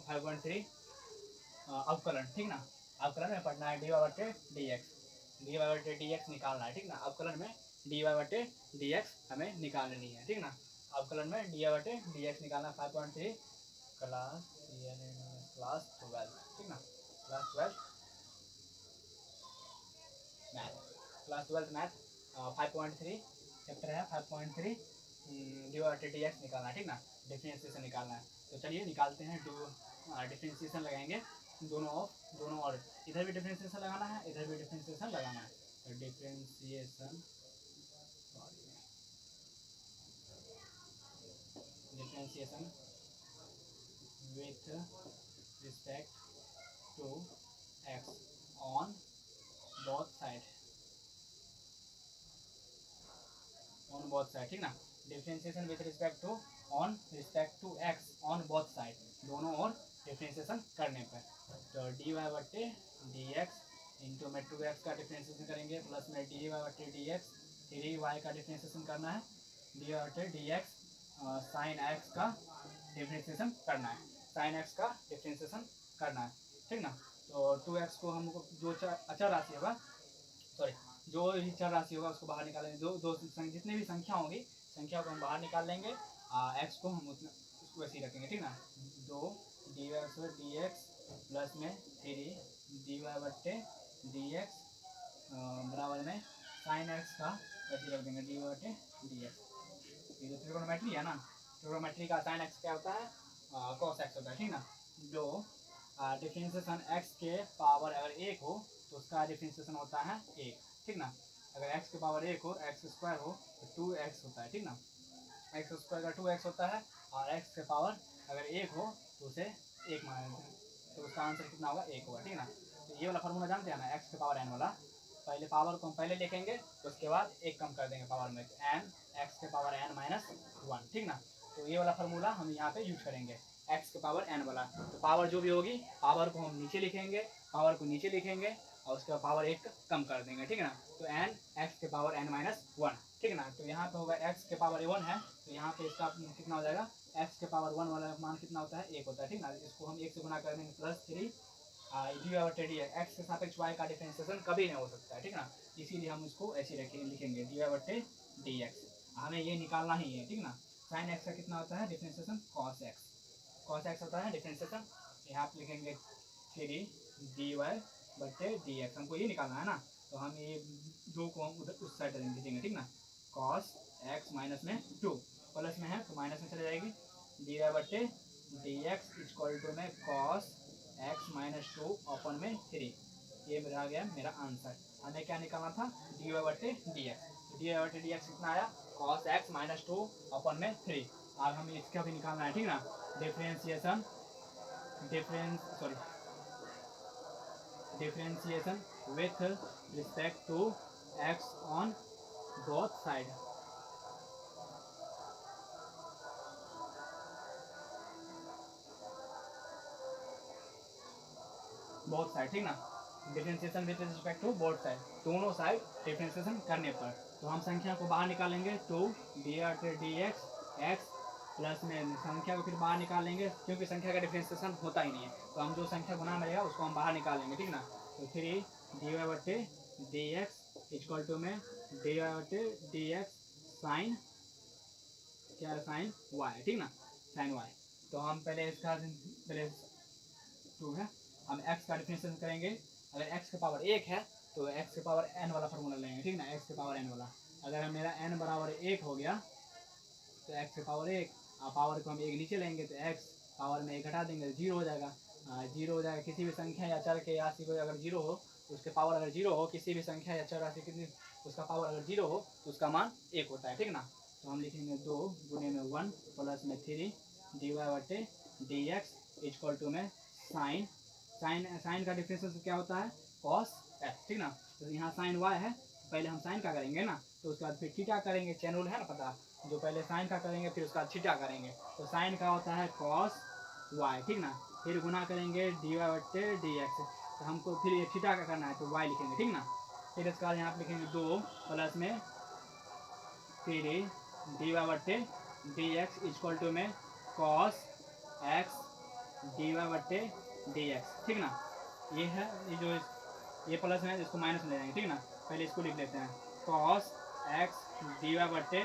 5.3 अवकलन, ठीक ना। अवकलन में पढ़ना है dy बटे dx, dy बटे dx निकालना है, ठीक ना। अवकलन में dy बटे dx हमें निकालनी है, ठीक ना। अवकलन में dy बटे dx निकालना 5.3 क्लास 12, ठीक ना। Class 12 math, class 12 math 5.3 chapter है 5.3 डी बटे डी एक्स निकालना है, ठीक ना। डिफरेंशिएशन निकालना है, तो चलिए निकालते हैं। डिफरेंशिएशन लगाएंगे दोनों और इधर भी डिफरेंशिएशन लगाना है, इधर भी डिफरेंशिएशन लगाना है। तो differentiation with respect to x on both side, on both side, ठीक ना। Differentiation with respect to x on both side, दोनों ओर डिफरेंशिएशन करने पर। तो डी वाई बट्टे डी एक्स इंटू में 2x का डिफरेंशिएशन करेंगे, प्लस में डी वाई बट्टे डी एक्स 3y का डिफरेंशिएशन करना है, डी वाई बट्टे डी एक्स साइन एक्स का डिफरेंशिएशन करना है, साइन एक्स का डिफरेंशिएशन करना है, ठीक ना। तो 2x को हमको जो अचर राशि होगा, सॉरी जो भी चर राशि होगा उसको बाहर निकालेंगे, जो जितने भी संख्या होंगी संख्या को हम बाहर निकाल लेंगे, एक्स को हम उतना उसको ऐसे ही रखेंगे, ठीक ना। 2 d y d x plus में 3 डी वाई बट्टे डी एक्स बराबर में साइन एक्स का ऐसे रख देंगे, डी वाई बट्टे डी एक्स। ये तो ट्रिगोनोमेट्री है ना, ट्रिगोनोमेट्री का साइन एक्स क्या होता है, कॉस एक्स होता है, ठीक ना। जो डिफरेंशिएशन एक्स के पावर अगर 1 हो तो उसका डिफरेंशिएशन होता है 1, ठीक ना। अगर x के पावर 1 हो, एक्स स्क्वायर हो तो 2x होता है, ठीक ना। एक्स स्क्वायर का 2x होता है, और x के पावर अगर 1 हो तो उसे 1 माना जाता है, तो उसका आंसर कितना होगा 1 होगा, ठीक ना। तो ये वाला फॉर्मूला जानते हैं ना, x के पावर n वाला, पहले पावर को हम पहले लिखेंगे, उसके बाद 1 कम कर देंगे पावर में, n x के पावर n माइनस 1, ठीक ना। तो ये वाला फॉर्मूला हम यहाँ पे यूज करेंगे, x के पावर n वाला। तो पावर जो भी होगी पावर को हम नीचे लिखेंगे, पावर को नीचे लिखेंगे और उसके बाद पावर 1 कम कर देंगे, ठीक है ना। तो n x के पावर n माइनस 1, ठीक है ना। तो यहाँ पे होगा x के पावर 1 है, तो यहाँ पे इसका कितना हो जाएगा, x के पावर 1 वाला मान कितना होता है 1 होता है, ठीक ना। इसको हम 1 से गुना कर देंगे, प्लस 3 डी बटे डी एक्स के सापेक्ष y का डिफरेंशिएशन कभी नहीं हो सकता है, ठीक ना। इसीलिए हम इसको ऐसे लिखेंगे डी बटे डी एक्स, हमें ये निकालना ही है, ठीक ना। साइन एक्स का कितना होता है differentiation, cos x, cos x होता है डिफरेंशिएशन, यहाँ पे लिखेंगे 3 डी वाई बटे डी एक्स, हमको ये निकालना है ना। तो हम ये 2 को हम उधर उस साइड लिखेंगे, ठीक ना। कॉस एक्स माइनस में 2, प्लस में है तो माइनस में चले जाएगी, डी वाई बटे डी एक्स इक्वल टू में कॉस एक्स माइनस 2 अपन में 3, ये मेरा आ गया मेरा आंसर। हमें क्या निकालना था, डी वाई बटे डी एक्स, डी वाई बटे डी एक्स कितना आया, कॉस एक्स माइनस 2 अपन में 3। अब हमें इसका भी निकालना है, ठीक ना। Differentiation differentiation with respect to x on both side, both side, ठीक ना। Differentiation with respect to both side, दोनों साइड डिफरेंशिएशन करने पर। तो हम संख्या को बाहर निकालेंगे, 2 डी एक्स एक्स प्लस में संख्या को फिर बाहर निकालेंगे, क्योंकि संख्या का डिफरेंशिएशन होता ही नहीं है, तो हम जो संख्या गुना में रहेगा उसको हम बाहर निकालेंगे, ठीक ना। तो 3 डी वाई बटे डी एक्स इक्वल टू में डी वाई बटे डी एक्स साइन क्या है, साइन वाई, ठीक ना, साइन वाई। तो हम पहले इसका पहले 2 है, हम x का डिफरेंशिएशन करेंगे, अगर x के पावर 1 है तो x के पावर n वाला फॉर्मूला लेंगे, ठीक ना, x के पावर n वाला। अगर मेरा n बराबर 1 हो गया तो x के पावर 1, पावर को हम 1 नीचे लेंगे तो x पावर में 1 घटा देंगे, 0 हो जाएगा, 0 हो जाएगा। किसी भी संख्या या चर के राशि को अगर 0 हो तो उसके पावर अगर 0 हो, किसी भी संख्या या चर राशि कितनी उसका पावर अगर 0 हो तो उसका मान 1 होता है, ठीक ना। तो हम लिखेंगे 2 गुने में 1 प्लस में 3 डी वाई बटे डी एक्स इक्वल टू में साइन साइन का डिफरेंशिएशन क्या होता है, कॉस एक्स, ठीक ना। तो यहाँ साइन वाई है, पहले हम साइन का करेंगे ना, तो उसके बाद फिर थीटा करेंगे, चैन रूल है ना पता, जो पहले साइन का करेंगे फिर उसका थीटा करेंगे। तो साइन का होता है कॉस वाई, ठीक ना। फिर गुना करेंगे डी वाई बटे डी एक्स, तो हमको फिर ये थीटा का करना है तो वाई लिखेंगे, ठीक ना। फिर इसके बाद यहाँ पे लिखेंगे 2 प्लस में 3 डी वाई बटे डी एक्स इक्वल टू में कॉस एक्स डी वाई बट्टे डी एक्स, ठीक ना। ये है, ये जो ये प्लस है इसको माइनस में ले जाएंगे, ठीक ना। पहले इसको लिख लेते हैं, कॉस एक्स डी वाई बट्टे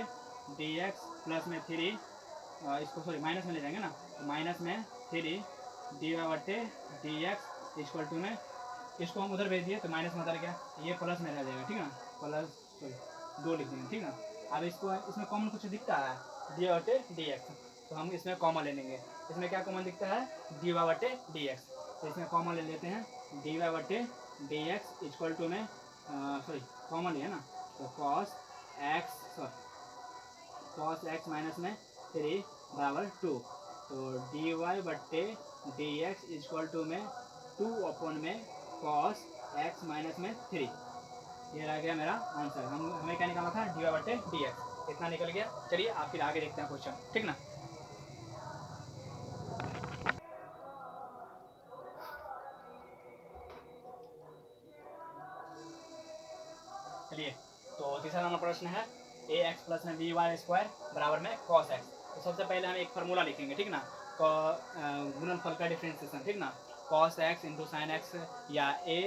डी एक्स प्लस में 3, इसको सॉरी माइनस में ले जाएंगे ना, तो माइनस में 3 डी वाई बट्टे डी एक्स इक्वल टू में, इसको हम उधर भेज दिए तो माइनस में उधर गया, ये प्लस में रह जाएगा, ठीक ना। प्लस सॉरी 2 लिख देंगे, ठीक ना। अब इसको इसमें कॉमन कुछ दिखता है, डी वाई बटे डी एक्स, तो हम इसमें कॉमन ले लेंगे। इसमें क्या कॉमन दिखता है, डी वाई बटे डी एक्स, तो इसमें कॉमन ले लेते हैं, डी वाई बटे डी एक्स इक्वल टू में सॉरी कॉमन है ना, तो कॉस एक्स माइनस में 3 बराबर 2, तो डी वाई बट्टे डी एक्स इक्वल टू में 2 अपॉन में कॉस एक्स माइनस में 3, ये रह गया मेरा आंसर। हमें क्या निकालना था, डी वाई बट्टे डी एक्स, इतना निकल गया। चलिए आप फिर आगे देखते हैं क्वेश्चन, ठीक ना। चलिए, तो तीसरा नंबर प्रश्न है, ए एक्स प्लस में बी वाई स्क्वायर बराबर में कॉस एक्स। तो सबसे पहले हम एक फार्मूला लिखेंगे, ठीक ना, गुणनफल का डिफ्रेंसिएशन, ठीक ना। Cos x into sine x या ए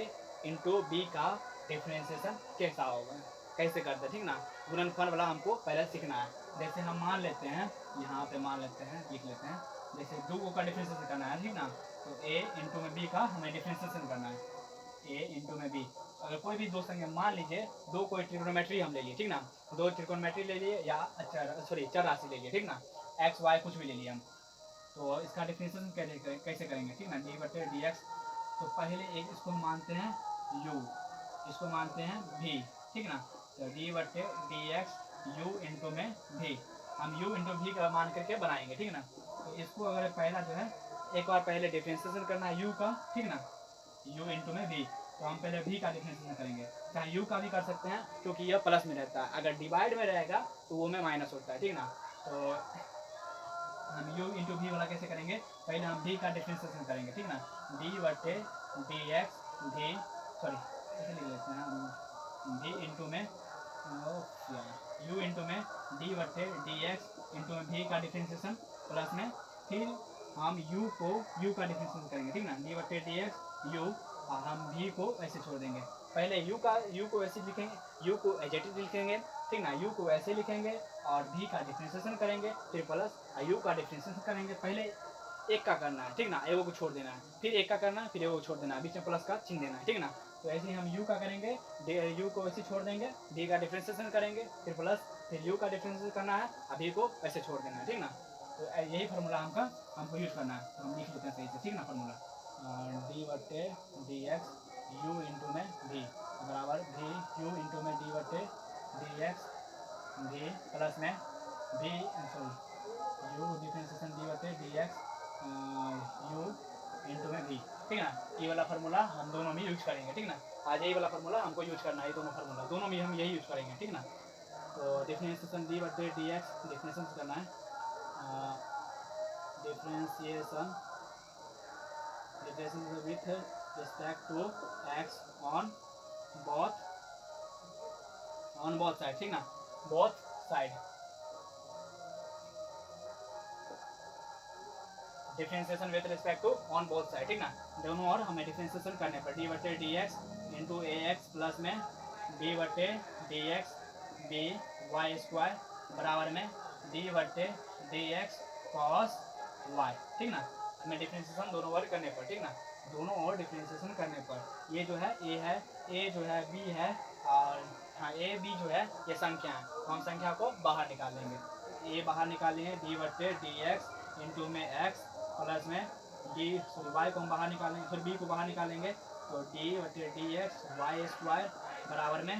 इंटू बी का डिफ्रेंसिएशन कैसा होगा, कैसे करते हैं, ठीक ना। गुणनफल वाला हमको पहले सीखना है। जैसे हम मान लेते हैं, यहाँ पे मान लेते हैं, लिख लेते हैं, जैसे 2 का डिफ्रेंसिएशन करना है, ठीक ना, तो ए इंटू में बी का हमें डिफ्रेंसिएशन करना है, ए इंटू में बी। अगर कोई भी दो संख्या मान लीजिए, 2 कोई ट्रिग्नोमेट्री हम ले लिए, ठीक ना, 2 ट्रिग्नोमेट्री ले लिए या चर राशि ले लिए, ठीक ना, एक्स वाई कुछ भी ले लिए हम, तो इसका डिफरेंशिएशन कैसे करेंगे, ठीक ना, डी बटे डी एक्स। तो पहले एक इसको मानते हैं u, इसको मानते हैं v, ठीक ना, तो डी बटे डी एक्स यू इंटू में v, हम u इंटू v का मान करके बनाएंगे, ठीक ना। तो इसको अगर पहला जो है, एक बार पहले डिफरेंशिएशन करना है u का, ठीक ना, u इंटू में v, तो हम पहले v का डिफरेंशिएशन करेंगे, चाहे u का भी कर सकते हैं क्योंकि यह प्लस में रहता है, अगर डिवाइड में रहेगा तो वो में माइनस होता है, ठीक ना। तो हम u इंटू वी वाला कैसे करेंगे, पहले हम v का डिफरेंशिएशन करेंगे, ठीक ना, d बटे डी एक्स वी, सॉरी ऐसे लिख लेते हैं हम, v इंटू में u इंटू में d बटे डी एक्स इंटू में v का डिफरेंशिएशन प्लस में, फिर हम u को u का डिफरेंशिएशन करेंगे, ठीक ना, d बटे डी एक्स u, और हम v को ऐसे छोड़ देंगे। पहले u को ऐसे लिखेंगे, u को एज इट इज लिखेंगे, ठीक ना, u को ऐसे लिखेंगे और v का डिफरेंशिएशन करेंगे, फिर प्लस u का डिफरेंशिएशन करेंगे। पहले एक का करना है, ठीक ना, एगो को छोड़ देना है, फिर एक का करना है, फिर एगो को छोड़ देना है, बीच में प्लस का चिन्ह देना है, ठीक ना। तो ऐसे ही हम u का करेंगे, u को ऐसे छोड़ देंगे, d का डिफरेंशिएशन करेंगे, फिर प्लस, फिर u का डिफरेंशिएशन करना है, v को ऐसे छोड़ देना है, ठीक ना। तो यही फार्मूला हमको यूज करना है, हम लिख लेते हैं सही से, ठीक ना। फार्मूला डी बटे डी एक्स यू इंटू में v बराबर v क्यू इंटू में डी बटे डी एक्स v प्लस में v sorry u differentiation D बटे डी एक्स u इंटू में v, ठीक ना। ये वाला फार्मूला हम दोनों में यूज करेंगे, ठीक ना। आज यही वाला फार्मूला हमको यूज करना है, ये दोनों फार्मूला दोनों में हम यही यूज करेंगे, ठीक ना। तो डिफरेंशिएशन डी बटे डी एक्स डिफरेंशिएशन करना है, differentiation with respect to x on both side, ठीक ना, both side differentiation with respect to on both side, ठीक ना, दोनों और हमें डिफरेंशिएशन करने पर डी बटे d x into a x plus में डी बटे d x b y square बराबर में डी बटे डी एक्स कॉस वाई, ठीक ना। हमें डिफरेंशिएशन दोनों ओर करने पर, ठीक ना, दोनों ओर डिफरेंशिएशन करने पर ये जो है ए है, ए जो है बी है, और हाँ ए बी जो है ये संख्या है, तो हम संख्या को बाहर निकाल लेंगे, ए बाहर निकालेंगे, डी बटे डी एक्स इंटू में एक्स प्लस में डी सॉरी वाई को हम बाहर निकालेंगे, फिर बी को बाहर निकालेंगे, तो डी बटे डी एक्स वाई स्क्वायर बराबर में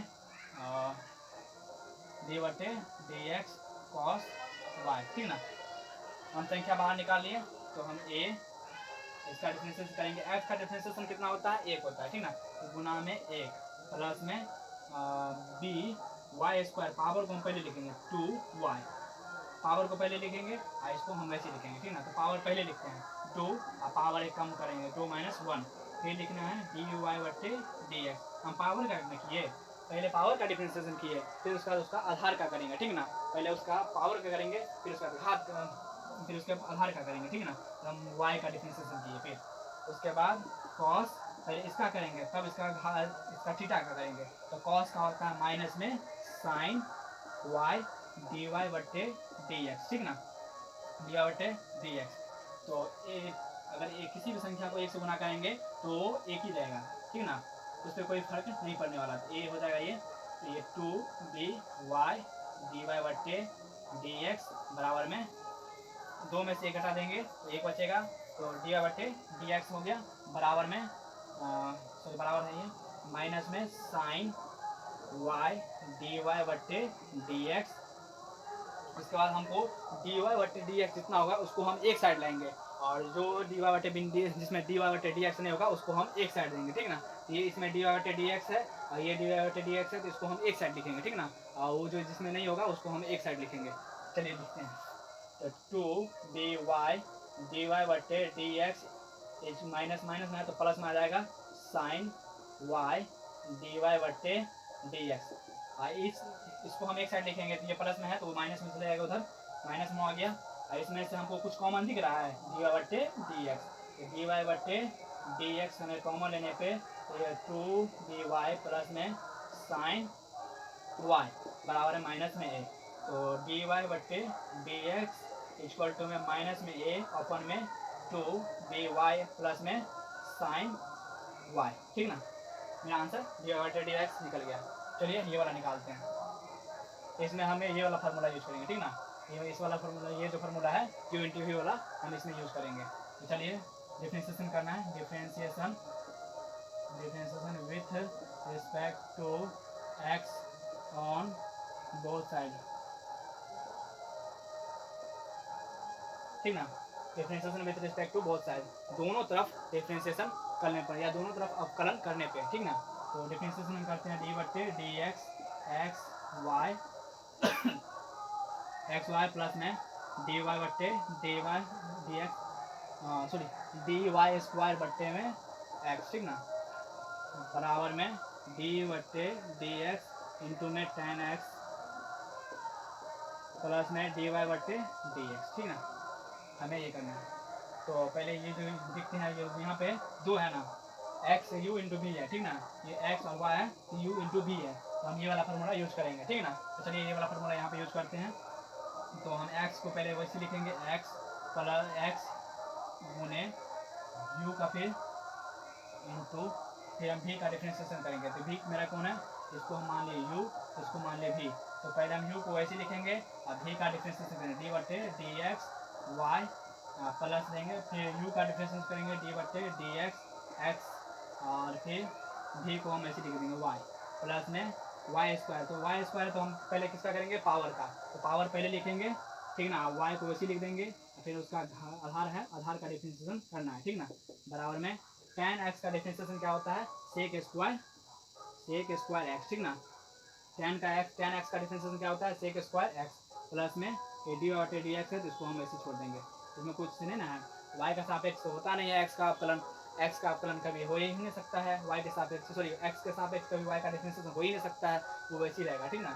डी बटे डी एक्स कॉस वाई, ठीक ना। हम संख्या बाहर निकाल लिए, तो हम ए इसका डिफरेंशिएशन करेंगे, एक्स का डिफरेंशिएशन कितना होता है, 1 होता है, ठीक ना, तो गुना में 1 प्लस में बी वाई स्क्वायर, पावर को हम पहले लिखेंगे 2y, पावर को पहले लिखेंगे और इसको हम वैसे लिखेंगे, ठीक ना। तो पावर पहले लिखते हैं 2 और पावर एक कम करेंगे 2 माइनस 1, फिर लिखना है डी वाई बटे डी एक्स। हम पावर का किए, पहले पावर का डिफरेंशिएशन किए, फिर उसका आधार का करेंगे, ठीक ना, पहले उसका पावर का करेंगे, फिर उसका घात फिर उसके आधार का करेंगे, ठीक है ना। तो हम y का डिफरेंशिएशन किए, फिर उसके बाद cos, पहले इसका करेंगे तब इसका थीटा का करेंगे। तो cos का होता है माइनस में sin y dy बट्टे dx, ठीक ना, dy बट्टे dx। तो अगर किसी भी संख्या को एक से गुना करेंगे तो एक ही रहेगा, ठीक है ना, उस पर कोई फर्क नहीं पड़ने वाला। तो ये हो जाएगा ये 2dy dy बट्टे dx बराबर में 2 में से 1 घटा देंगे तो 1 बचेगा, तो dy बट्टे dx हो गया बराबर में सॉरी बराबर है ये माइनस में साइन y dy बट्टे dx। उसके बाद हमको dy बट्टे dx जितना होगा उसको हम एक साइड लाएंगे, और जो dy बट्टे जिसमें dy बट्टे dx नहीं होगा उसको हम एक साइड देंगे, ठीक ना। ये इसमें dy बट्टे dx है और ये dy बट्टे dx है, तो इसको हम एक साइड लिखेंगे, ठीक ना, और वो जो जिसमें नहीं होगा उसको हम एक साइड लिखेंगे। चलिए लिखते हैं, तो 2dy बट्टे dx माइनस माइनस में है तो प्लस में आ जाएगा साइन y dy बट्टे dx। इसको हम एक साइड लिखेंगे तो ये प्लस में है तो वो माइनस में चले जाएगा, उधर माइनस में आ गया। और इसमें से हमको कुछ कॉमन दिख रहा है dy बट्टे dx, तो dy बट्टे dx हमें कॉमन लेने पे तो ये 2dy प्लस में साइन y बराबर है माइनस में a, तो dy बट्टे dx इक्वल टू में माइनस में a अपन में 2dy प्लस में साइन y, ठीक ना। मेरा आंसर dy बट्टे dx निकल गया। चलिए ये वाला निकालते हैं। इसमें हमें ये वाला फार्मूला यूज करेंगे, ठीक ना, ये इस वाला फार्मूला, ये जो फार्मूला है u इंटू वी वाला हम इसमें यूज करेंगे। तो चलिए डिफरेंशिएशन करना है, differentiation with respect to x on both side, ठीक ना। Differentiation with respect to both side, दोनों तरफ डिफरेंशिएशन करने पर या दोनों तरफ अवकलन करने पे, ठीक ना। तो डिफरेंशिएशन हम करते हैं डी बट्टे d x x y plus में डी वाई बट्टे d y d x sorry d y square बट्टे में एक्स, ठीक ना, बराबर में डी बट्टे डी एक्स इंटू में टेन एक्स प्लस में डी वाई बट्टे डी एक्स, ठीक ना। हमें ये करना है। तो पहले ये जो दिखते हैं ये यहाँ पे दो है ना, एक्स यू इंटू बी है, ठीक ना, ये एक्स और वाई है तो यू इंटू बी है, तो हम ये वाला फार्मूला यूज करेंगे, ठीक है ना। तो चलिए ये वाला फार्मूला यहाँ पे यूज करते हैं। तो हम एक्स को पहले वैसे लिखेंगे एक्स प्लस एक्स गुने यू का फिर इंटू फिर हम भी का डिफरेंशिएशन करेंगे। तो भी मेरा कौन है, इसको हम मान लिए यू, इसको मान लिए भी, तो पहले हम यू को वैसे लिखेंगे और भी का डिफरेंशिएशन करेंगे डी बट्टे डी एक्स वाई प्लस देंगे, फिर यू का डिफरेंशिएशन करेंगे डी बट्टे डी एक्स और फिर भी को हम ऐसे लिख देंगे वाई प्लस में वाई स्क्वायर। तो वाई स्क्वायर तो हम पहले किसका करेंगे, पावर का, तो पावर पहले लिखेंगे, ठीक ना, वाई को वैसे लिख देंगे, फिर उसका आधार है, आधार का डिफरेंशिएशन करना है, ठीक ना, बराबर में tan x का डिफरेंशिएशन क्या होता है, सेक स्क्वायर एक्स, ठीक ना। tan x का डिफरेंशिएशन क्या होता है, सेक स्क्वायर एक्स प्लस में डी और डी एक्स है तो इसको हम ऐसे छोड़ देंगे, इसमें कुछ नहीं ना है। y का सापेक्ष होता नहीं है x का अवकलन कभी हो ही नहीं सकता है, y के सापेक्ष सॉरी x के सापेक्ष कभी y का डिफरेंशिएशन हो ही नहीं सकता है, वो वैसे ही रहेगा, ठीक ना।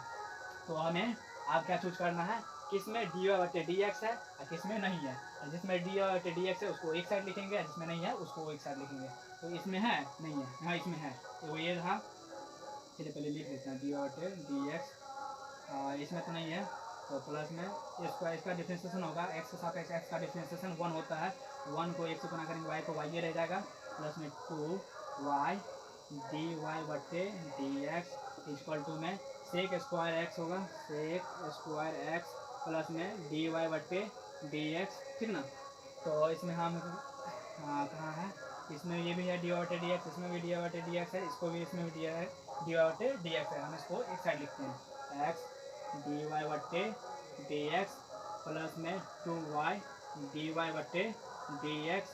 तो हमें आप क्या चूज करना है, किसमें डी बट्टे डी एक्स है और किसमें नहीं है, जिसमें डी बट्टे डी एक्स है उसको एक साइड लिखेंगे, जिसमें नहीं है उसको एक साइड लिखेंगे। तो इसमें है नहीं है, हाँ इसमें है, तो ये रहा, चलिए पहले लिख लेते हैं डी बट्टे डी एक्स, इसमें तो नहीं है तो प्लस में इसका डिफरेंशिएशन होगा एक्स के सापेक्ष एक्स का डिफरेंशिएशन 1 होता है, 1 को 1 से गुना करेंगे वाई को वाई ये रह जाएगा प्लस में 2y डी वाई बट्टे डी एक्स इक्वल टू में सेक स्क्वायर एक्स होगा, सेक स्क्वायर एक्स प्लस में डी वाई बट्टे डी एक्स, ठीक ना। तो इसमें हम कहाँ है, इसमें ये भी है डी वाई बट्टे डी एक्स, इसमें भी डी वाई बट्टे डी एक्स है, इसको भी इसमें भी डी वाई बट्टे डी एक्स है, हम इसको एक साइड लिखते हैं एक्स डी वाई बट्टे डी एक्स प्लस में 2y डी वाई बट्टे डी एक्स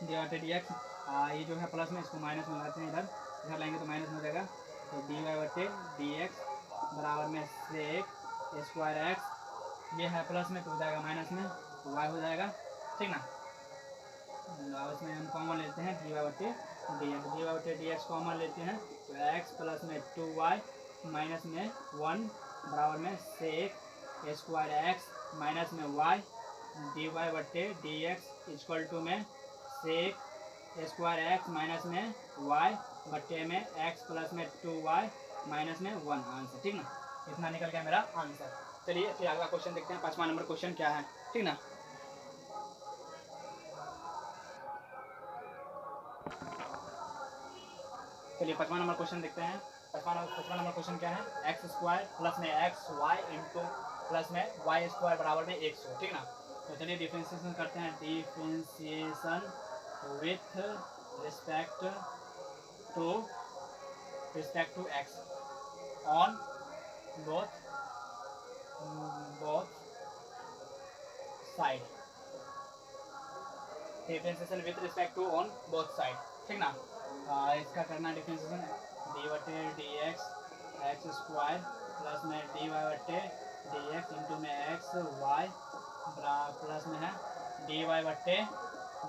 डी एक्स, ये जो है प्लस में इसको माइनस में लाते हैं, इधर लाएंगे तो माइनस में हो जाएगा, तो डी वाई बट्टे डी एक्स बराबर में सेक स्क्वायर एक्स, ये है प्लस में तो हो जाएगा माइनस में तो y हो जाएगा, ठीक ना। इसमें हम कॉमन लेते हैं डी वाई बट्टे डी एक्स कॉमन लेते हैं, तो x प्लस में 2y माइनस में 1 बराबर में सेक स्क्वायर एक्स माइनस में वाई डी वाई बट्टे डी एक्स इक्वल टू में सेक स्क्वायर एक्स माइनस में वाई बट्टे में एक्स प्लस में 2y माइनस में 1 आंसर। ठीक ना, इतना निकल गया मेरा आंसर। चलिए फिर अगला क्वेश्चन देखते हैं, 5वां नंबर क्वेश्चन क्या है। ठीक ना, चलिए 5वां नंबर क्वेश्चन देखते हैं। 5वां नंबर क्वेश्चन क्या है, एक्स स्क्वायर प्लस में एक्स वाई इंटू प्लस में वाई स्क्वायर बराबर में 100। ठीक ना, तो चलिए डिफ्रेंशिएशन करते हैं। Differentiation with respect to x on both side. Differentiation with respect to on both side. ठीक ना, इसका करना डिफ्रेंशिएशन डी बटे डी एक्स स्क्वायर प्लस में डी वाई बटे डी एक्स इंटू में एक्स वाई प्लस में है डी वाई बट्टे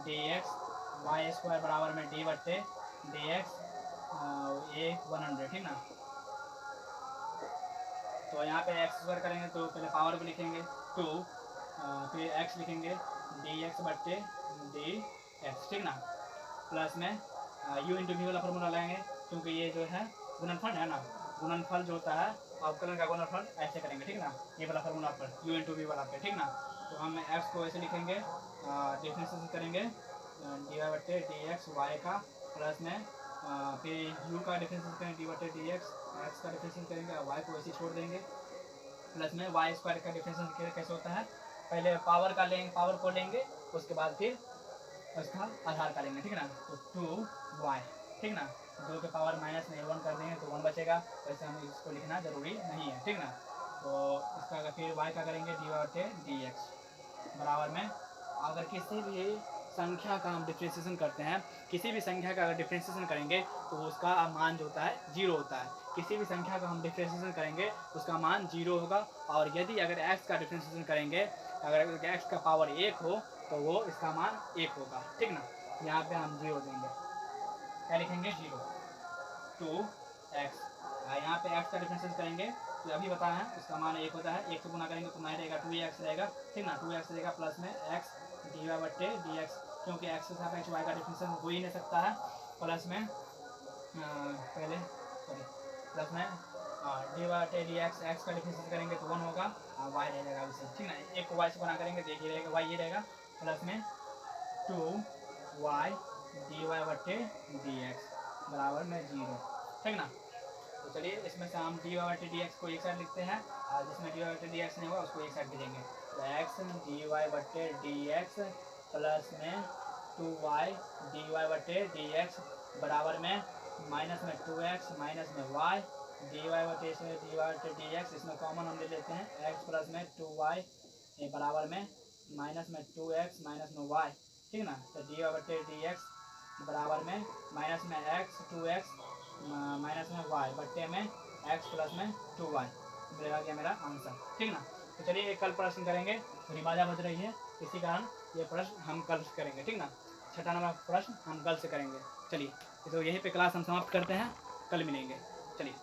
डी एक्स वाई स्क्वायर बराबर में डी बट्टे डी एक्स ये 100। ठीक ना, तो यहाँ पे एक्स स्क्वायर करेंगे तो पहले पावर को लिखेंगे 2, फिर एक्स लिखेंगे डी एक्स बट्टे डी एक्स। ठीक ना, प्लस में यू इंटू वी वाला फॉर्मूला लगाएंगे, क्योंकि ये जो है गुणनफल है ना, गुणनफल जो होता है अवकलन का गुणनफल ऐसे करेंगे। ठीक ना, ये वाला फॉर्मूला पर यू इंटू वी वाला पे। ठीक ना, तो हम एक्स को ऐसे लिखेंगे, डिफरेंशिएशन करेंगे डी वाई बट्टे डी एक्स वाई का प्लस में फिर यू का डिफरेंशिएशन करेंगे डी बट्टे डी एक्स का डिफरेंशिएशन करेंगे, वाई को ऐसे छोड़ देंगे, प्लस में वाई स्क्वायर का डिफरेंशिएशन कैसे होता है, पहले पावर का लेंगे, पावर को लेंगे, उसके बाद फिर उसका आधार का लेंगे। ठीक ना, तो 2y। ठीक ना, 2 के पावर माइनस में 1 कर देंगे तो 1 बचेगा, वैसे हमें इसको लिखना जरूरी नहीं है। ठीक ना, तो इसका फिर y का करेंगे डी वाई बटे डी एक्स बराबर में, अगर किसी भी संख्या का हम डिफ्रेंशिएशन करते हैं, किसी भी संख्या का अगर डिफ्रेंशिएशन करेंगे तो उसका मान जो होता है 0 होता है। किसी भी संख्या का हम डिफ्रेंशिएशन करेंगे उसका मान 0 होगा, और यदि अगर x का डिफ्रेंशिएशन करेंगे, अगर x का पावर 1 हो तो वो इसका मान 1 होगा। ठीक ना, यहाँ पे हम 0 देंगे, क्या लिखेंगे 0 2x। यहाँ पे x का डिफरेंशिएशन करेंगे तो अभी बताया है उसका मान 1 होता है, 1 से गुना करेंगे तो 9 रहेगा, 2x रहेगा। ठीक ना, 2x रहेगा प्लस में x डी वाई बट्टे डी एक्स, क्योंकि x के साथ y का डिफरेंशिएशन हो ही नहीं सकता है, प्लस में पहले सॉरी प्लस में डी वाई बटे डी एक्स, एक्स का डिफरेंशिएशन करेंगे तो 1 होगा, y रह जाएगा उसे। ठीक ना, एक को y से गुना करेंगे तो एक ही रहेगा, y ये रहेगा, प्लस में 2y डी वाई बट्टे डी एक्स बराबर में 0। ठीक ना, तो चलिए इसमें से हम डी वाई बट्टे डी एक्स को एक साइड लिखते हैं, और जिसमें डी वाई बट्टे डी एक्स नहीं होगा उसको एक साइड लिखेंगे, तो एक्स डी वाई बट्टे डी एक्स प्लस में 2y डी वाई बट्टे डी एक्स बराबर में माइनस में 2x माइनस में y डी वाई बट्टे डी एक्स, इसमें कॉमन हम ले लेते हैं, x प्लस में 2y बराबर में माइनस में 2x माइनस में y। ठीक ना, तो डी वाई बट्टे डी एक्स बराबर में माइनस में x 2x माइनस में y बट्टे में x प्लस में 2y मिलेगा क्या मेरा आंसर। ठीक ना, तो चलिए एक कल प्रश्न करेंगे, थोड़ी बाजा बज रही है, इसी कारण ये प्रश्न हम कल करेंगे। ठीक ना, 6वां नंबर प्रश्न हम कल से करेंगे। चलिए तो यहीं पे क्लास हम समाप्त करते हैं, कल मिलेंगे। चलिए।